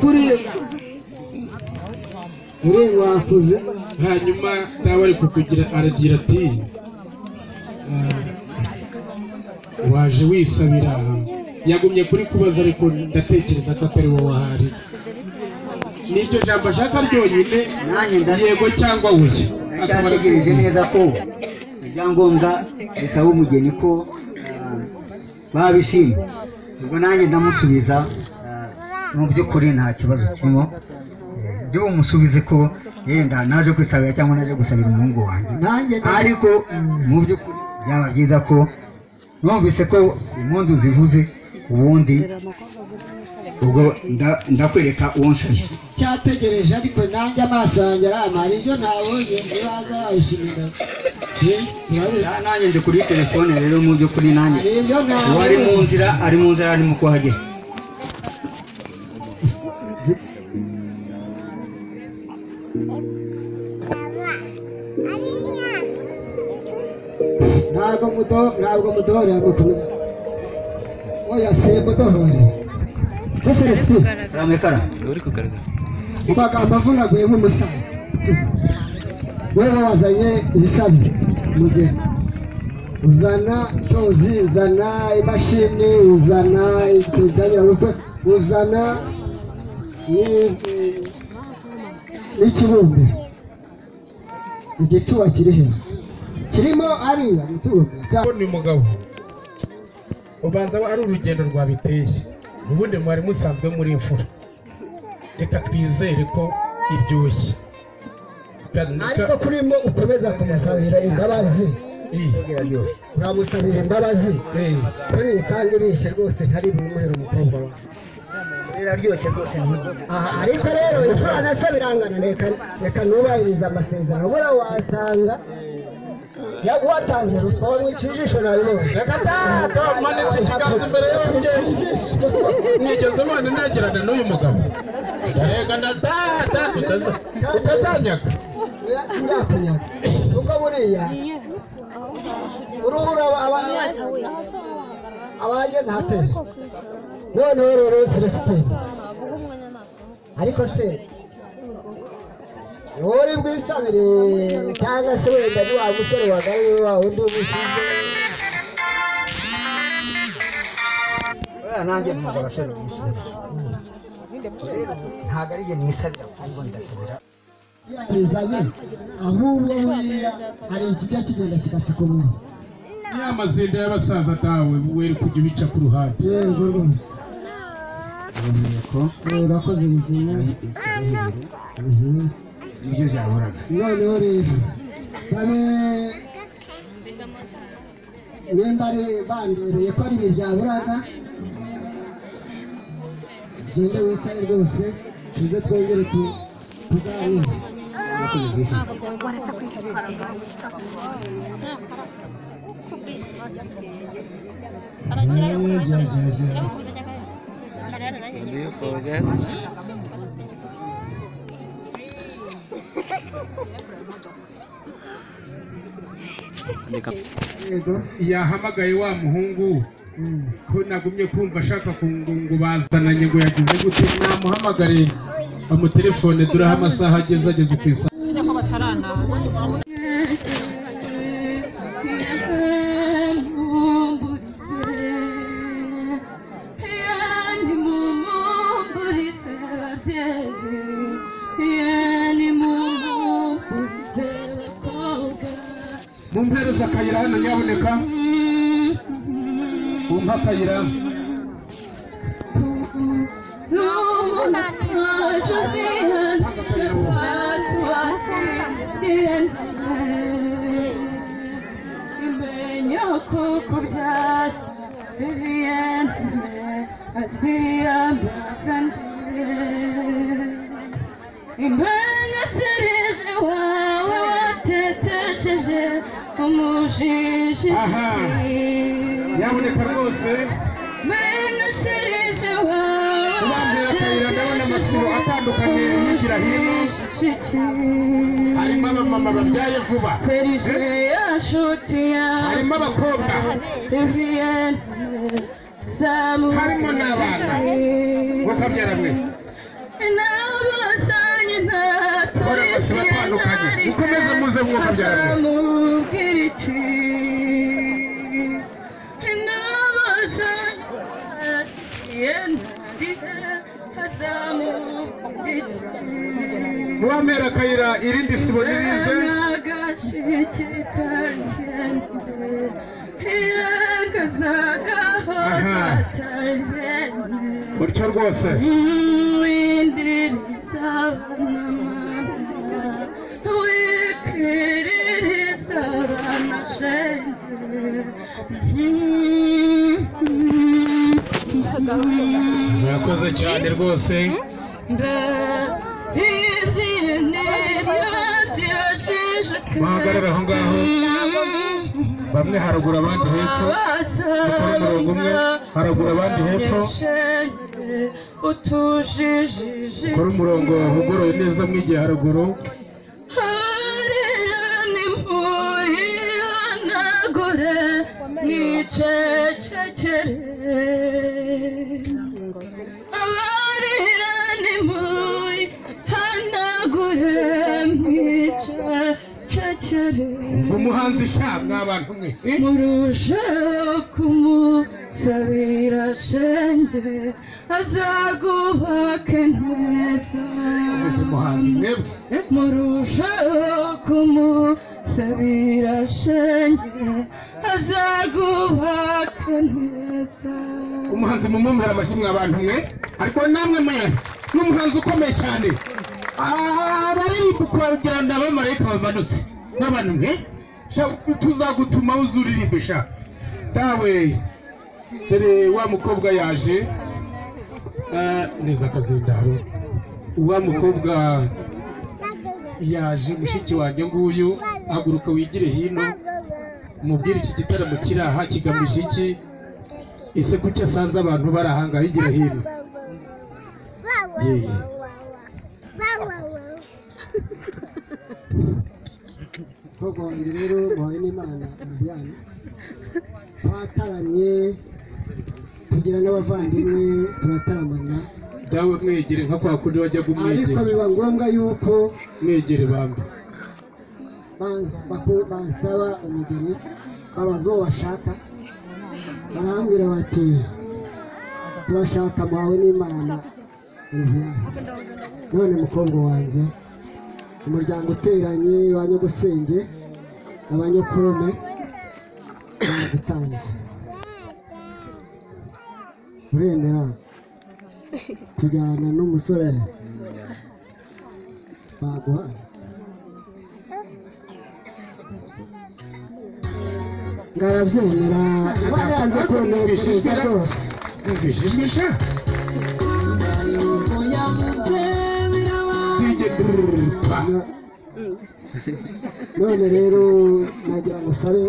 kuri wakuze hanyuma dawe ari kukugira aragira ati waje wisabira yagumye kuri kubaza ariko ndatekereza ko atari wowe ahari niryo jambo ashaka ryonyine yego cyangwa oya akabategereje neza ko ibyangombwa bisaba umugeni ko babishimye ubwo nanjye ndamusubiza mu by'ukuri nta kibazo kirimo byo umusubize ko yenda naje kwisabira cyangwa naje gusabira umuhungu wanjye ariko mu by'ukuri byaba byiza ko numvise ko impundu zivuze ubundi ubwo ndakwereka uwo nsabye cyategereje ariko nanjye amaso yanjye aramara ibyo ntabonye nibaza babishimira nanjye ndi kuri telefone rero mu by'ukuri nanjye uwari mu nzira ari mu kuhagera ntabwo mudohore yamukomeza oya se mudohore se Celestin ramekara uri kugaragara mu magambo avunaguye nk'umusaza wewe wazanye ibisabwe umugeni uzana icyozi uzana imashini uzana icyanyirabukwe uzana n'ikibumbe igicuba kiri he kirimo ariya mutubuke ni umugabo ubanza ari urugendo rwabiteye ubundi mwari musanzwe muri imfura reka twizere ko iryoshye ariko kurimo ukomeza kumusabira imbabazi uramusabira imbabazi ko nisanga ibishye rwose ntari bumuhere umukobwa wawe biraryoshye rwose ariko rero imfura na se birangana reka nubahiriza amasezerano buriya wasanga watanze ruswa wamwiciye ijisho nabibonye reka manitse ikiganza imbere y'ababyeyi nigeze mwana nagirana n'uyu mugabo reka ndadada tutazanyaga sinzakunyaga kuko buriya uruhura abageze ahatera noneho rero Celestin ariko se uri bwisabire cyangwa se wenda ni wa musore wagaye wa wundi w'umushinga nanjye ntabwo abasore bishyura ntabwo ari jye nisabira ahubwo ndasabira yarizanye ahubwo buriya hari ikijya kigenda kigacika umuntu ya mazinda y'abasaza atawe weri kujya ubica ku ruhande yego rwose ko urakoze ubuzima ibyo byaburaga noneho rero sabe nimba ari bandereye ko ari ibi byaburaga gende wicaye rwose tuze twongere tuganire yahamagaye wa muhungu ko nagumye kumva ashaka ngo bazananye ngo yagize gute namuhamagare bamutelefone duraho amasaha ageze ku isaha mumpereza akayira hano nyaboneka mumpa akayira aha nyaboneka rwose kubambira akayira ndabona amasibo atandukanye yigira hino harimo abamama babyaye vuba harimo abakobwa harimo n'abana bakabyara mwe bose batandukanye mukomeze muze mwuka byarane muwamera akayira irindi sibo nirize utyo rwose murakoze cyane rwose muhagarare aho ngaho bamwe haragura abandi hepfo mukora umurongo umwe haragura abandi hepfo mukora umurongo ugoroye neza mwigiye haraguru umuhanzi shamwe abantu mwe murusha kumusabira shenge azagubake neza umuhanzi mwebwe murusha kumusabira shenge azagubake neza umuhanzi mumumera amashimwe abantu mwe ariko namwe mwe n'umuhanzi ukomeye cyane abaririmba kugira ngo abamarayika bamanutse n'abantu mwe tuzagutuma uzuririmbisha dawe dore wa mukobwa yaje neza akazindaro wa mukobwa yaje mushiki wanjye nguyu haguruka wigire hino umubwire iki gitaramo kiri aha kigamije iki ese kuki asanze abantu bari ahangaha higira hino koko wanjye rero muhawe n'Imana Mariane twataramye tugira n'abavandimwe turataramana dawe mwegere nka kwa kundi wajya kumwegera ariko biba ngombwa yuko mwegere bambe bansaba umugeni babaza uwo bashaka barambwira bati turashaka muhawe n'Imana Mariane none mukobwa wanjye umuryango uteranye wa nyogosenge abanyokurume bagutanze uremera kujyana n'umusore baguha ngarabyemera waranze kunezeza rwose mwumvishijwe sha none rero nagira ngo sabe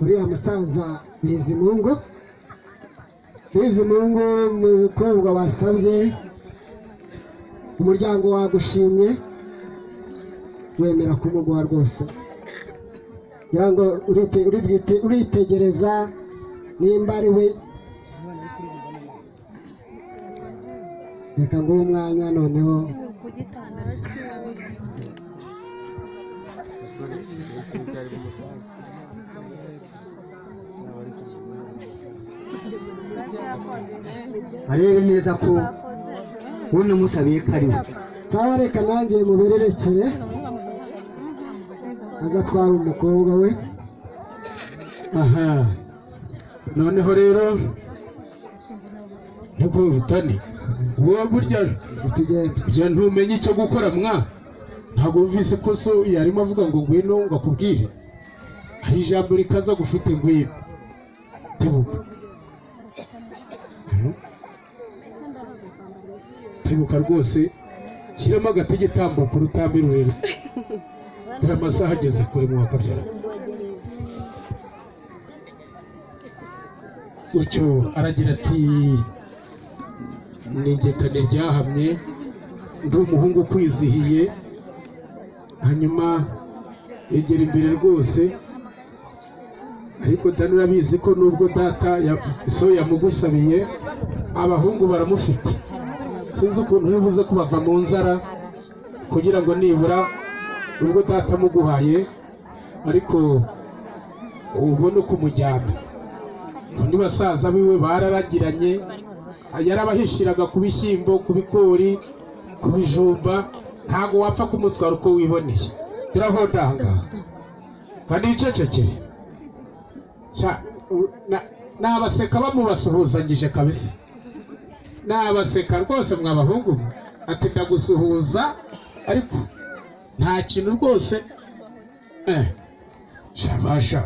uriya musaza Bizimungu umukobwa wasabye umuryango wagushimye wemera kumuguha rwose ngira ngo uritegereza nimba ari we reka nguhe umwanya noneho arebe neza ko uno musabiye kariwe sawa reka nanjye mubererekere azatwara umukobwa we aha noneho rero nkuko bitani wowe burya ntumenye icyo gukora mwa ntabwo wumvise ko so yarimo avuga ngo ngwino ngo akubwire hari ijambo rikaza gufite ngwino tebuka rwose shyiramo agatege tambuka urutambi rurerure dore amasaha ageze kure mu wakabyara utyo aragira ati n'ingetane ryahamye ndi umuhungu ukwizihiye hanyuma yegera imbere rwose ariko dani urabizi ko nubwo data so yamugusabiye abahungu baramufite sinzi ukuntu bivuze kubava mu nzara kugira ngo nibura ubwo data muguhaye ariko ubone uko umujyana. Undi basaza biwe bararagiranye, yarabahishiraga ku bishyimbo, ku bigori, ku bijumba, ntago wapfa kumutwara uko wiboneye. Turahodanga kandi icecekere n'abaseka bamubasuhuzanyije kabisa, n'abaseka rwose mwabahungu ati ndagusuhuza ariko nta kintu rwose shabasha.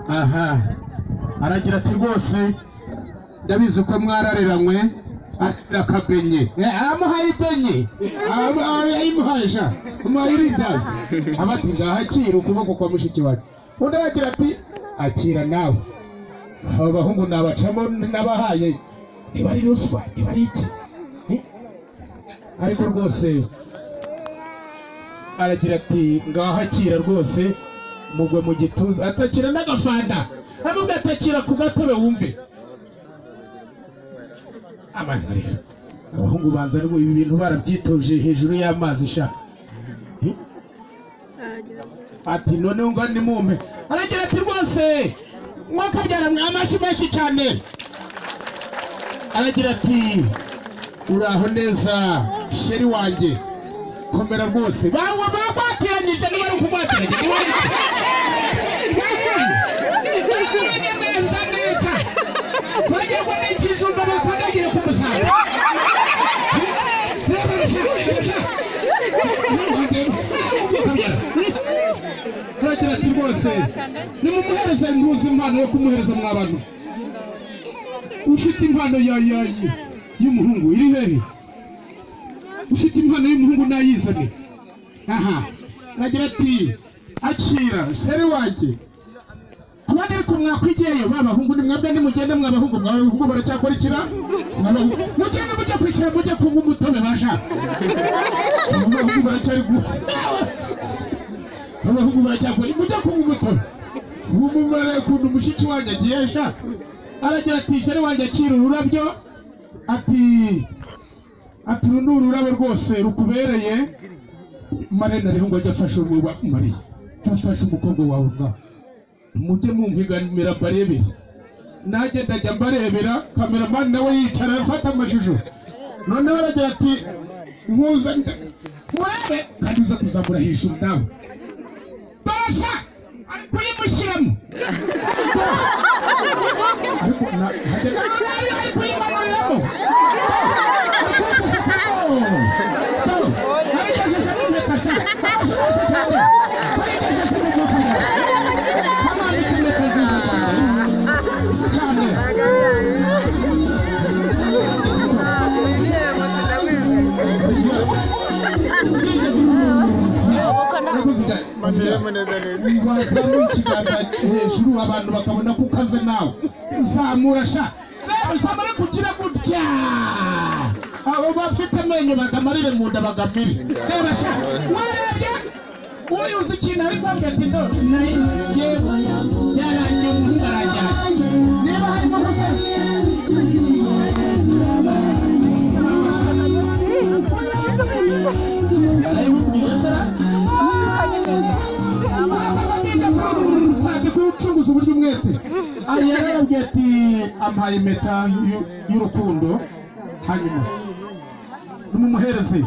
Aha aragira ati rwose ndabizi ko mwarareranywe akabenye amuhaye benye ayimuhaje amuhaye rindazi abati ngahakira ukuboko kwa mushiki wacu. Undi aragira ati akira nawe, aba bahungu nabacamo nabahaye ntibari ruswa ntibari iki, ariko rwose aragira ati ngahakira rwose mugwe mu gituza, atakira n'agafanda avuga atakira ku gatobe wumve. Amanga rero abahungu banza ibi bintu barabyitoje hejuru y'amazi sha. Ati none ngo ni mumpe, aragira ati rwose mwakabyara amashi menshi cyane. Aragira ati uraho neza sheri wanjye, komera rwose. Bawe bagwatiranyije n'abari kumwatiranye neza neza, bagiye ngo n'ikijumba bakanagiye kumusanga. Aragira ati rwose nimumuhereze impuzu impano yo kumuhereza mw'abantu. Ufite impano y'umuhungu iri hehe? Ufite impano y'umuhungu nayizane. Aha aragira ati akira sheri wanjye, abandi ariko mwakwigiyeyo babahungu ni mwebwe nimugende mwabahungu baracyakora ikira mugende mujye kwicara mujye kunywa umutobe bashaka. Abahungu baracyari abahungu baracyakora mujye kunywa umutobe. Umumare ukuntu mushiki wanjye agiye ashaka. Aragira ati sheri wanjye akira ururabyo, ati uru ururabo rwose rukubereye. Marena rero ngo ajya afasha umurwa Mariya, afasha umukobwa wawe nga mujye mumpiganira barebere, najye ndajya mbarebera. Kameramani nawe yicara afata amashusho. Noneho aragira ati nkuza urebe kandi uza kuzamura hejuru nawe basha ariko yimushyiramo ariko ariko yimanuramo hejuru abantu bakabona ko ukaze nawe uzamura sha uzamara kugira gutya. Abo bafite amenyo bagamarire mu nda bagamire reba sha warebye uri uzi ikintu ariko ati ndo yarangiye umuhungu arajyana niba harimo gusa kucuguza uburyo umwete. Yarababwiye ati ampaye impeta y'urukundo, hanyuma nimumuhereze.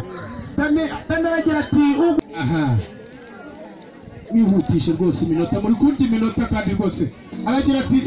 Dane aragira ati aha wihutishe rwose iminota, muri kurya iminota kandi rwose. Aragira ati